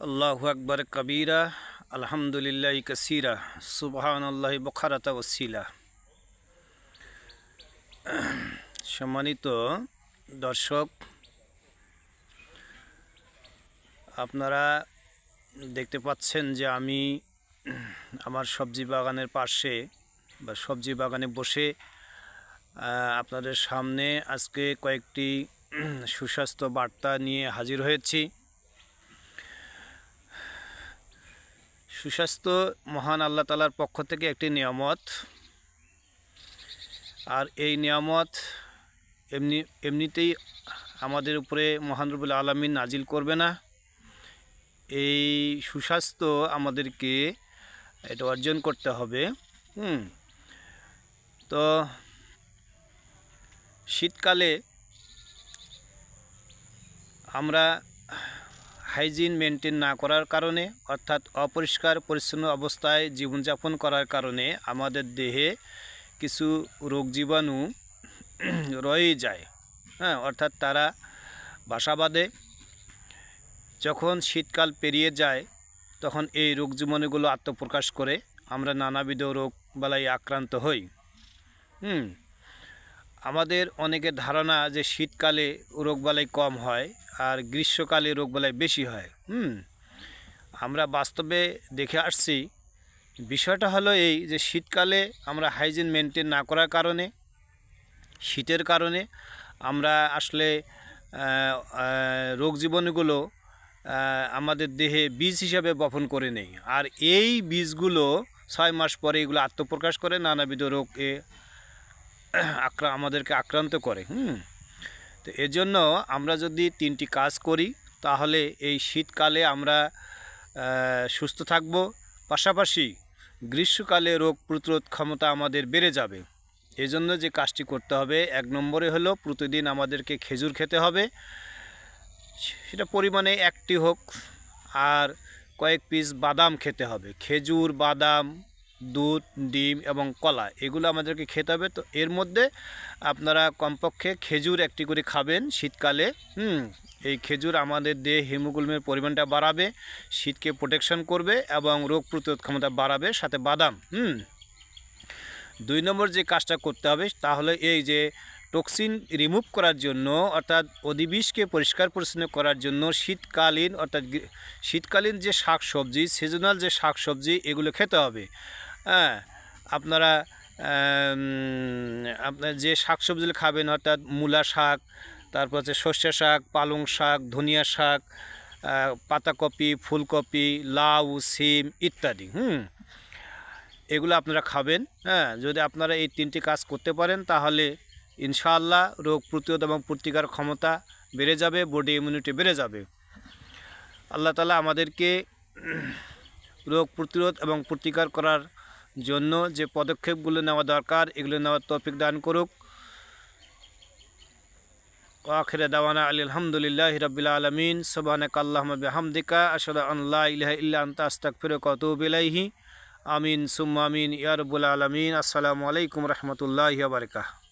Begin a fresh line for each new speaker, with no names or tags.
আল্লাহু আকবার কবীরা আলহামদুলিল্লাহ কাসীরা সুবহানাল্লাহি বুখারাতা ওয়াসিলা। সম্মানিত দর্শক, আপনারা দেখতে পাচ্ছেন যে আমি আমার সবজি বাগানের পাশে বা সবজি বাগানে বসে আপনাদের সামনে আজকে কয়েকটি সুস্বাস্থ্য বার্তা নিয়ে হাজির হয়েছি। সুস্বাস্থ্য মহান আল্লাহ তাআলার পক্ষ থেকে একটি নিয়ামত, আর এই নিয়ামত এমনিতেই আমাদের উপরে মহান রব্বুল আলামিন নাজিল করবে না। এই সুস্বাস্থ্য আমাদেরকে এটা অর্জন করতে হবে। তো শীতকালে আমরা হাইজিন মেনটেন না করার কারণে, অর্থাৎ অপরিষ্কার পরিচ্ছন্ন অবস্থায় জীবনযাপন করার কারণে আমাদের দেহে কিছু রোগ জীবাণু রয়ে যায়। অর্থাৎ তারা বাসা বাঁধে। যখন শীতকাল পেরিয়ে যায় তখন এই রোগ জীবাণুগুলো আত্মপ্রকাশ করে আমরা নানাবিধ রোগ বালাই আক্রান্ত হই। আমাদের অনেকের ধারণা যে শীতকালে রোগবালাই কম হয় আর গ্রীষ্মকালে রোগবালাই বেশি হয়। আমরা বাস্তবে দেখে আসছি, বিষয়টা হলো এই যে শীতকালে আমরা হাইজিন মেনটেন না করার কারণে, শীতের কারণে আমরা আসলে রোগ জীবাণুগুলো আমাদের দেহে বীজ হিসাবে বপন করে নেই, আর এই বীজগুলো 6 মাস পরে এগুলো আত্মপ্রকাশ করে নানাবিধ রোগে আমাদেরকে আক্রান্ত করে। তো এজন্য আমরা যদি 3টি কাজ করি তাহলে এই শীতকালে আমরা সুস্থ থাকব, পাশাপাশি গ্রীষ্মকালে রোগ প্রতিরোধ ক্ষমতা আমাদের বেড়ে যাবে। এজন্য যে কাজটি করতে হবে, 1 নম্বরে হলো প্রতিদিন আমাদেরকে খেজুর খেতে হবে। সেটা পরিমাণে 1টি হোক, আর কয়েক পিস বাদাম খেতে হবে। খেজুর, বাদাম, দুধ, ডিম এবং কলা এগুলো আমাদেরকে খেতে হবে। তো এর মধ্যে আপনারা কমপক্ষে খেজুর 1টি করে খাবেন শীতকালে। এই খেজুর আমাদের দেহে হিমোগ্লোবিনের পরিমাণটা বাড়াবে, শীতকে প্রোটেকশন করবে এবং রোগ প্রতিরোধ ক্ষমতা বাড়াবে, সাথে বাদাম। 2 নম্বর যে কাজটা করতে হবে তাহলে এই যে টক্সিন রিমুভ করার জন্য, অর্থাৎ অধিবিষকে পরিষ্কার পরিচ্ছন্ন করার জন্য শীতকালীন যে শাক সবজি, সিজনাল যে শাক সবজি এগুলো খেতে হবে। আপনারা যে শাক সবজিগুলো খাবেন, অর্থাৎ মূলা শাক, তারপর হচ্ছে সর্ষে শাক, পালং শাক, ধনিয়া শাক, পাতাকপি, ফুলকপি, লাউ, সিম ইত্যাদি। এগুলো আপনারা খাবেন। যদি আপনারা এই 3টি কাজ করতে পারেন তাহলে ইনশাআল্লাহ রোগ প্রতিরোধ এবং প্রতিকার ক্ষমতা বেড়ে যাবে, বডি ইমিউনিটি বেড়ে যাবে। আল্লাহ তাআলা আমাদেরকে রোগ প্রতিরোধ এবং প্রতিকার করার জন্য যে পদক্ষেপগুলো নেওয়া দরকার এগুলো নেওয়ার তৌফিক দান করুক। আখিরে দাওয়ানা আলহামদুলিল্লাহি রাব্বিল আলামিন। সুবহানাকা আল্লাহুম্মা বিহামদিকা আশহাদু আন লা ইলাহা ইল্লা আনতা আস্তাগফিরুকা ওয়া আতুবু ইলাইহি। আমিন সুম্মা আমিন ইয়া রাব্বুল আলামিন। আসসালামু আলাইকুম রহমতুল্লাহি ওয়া বারাকাতুহু।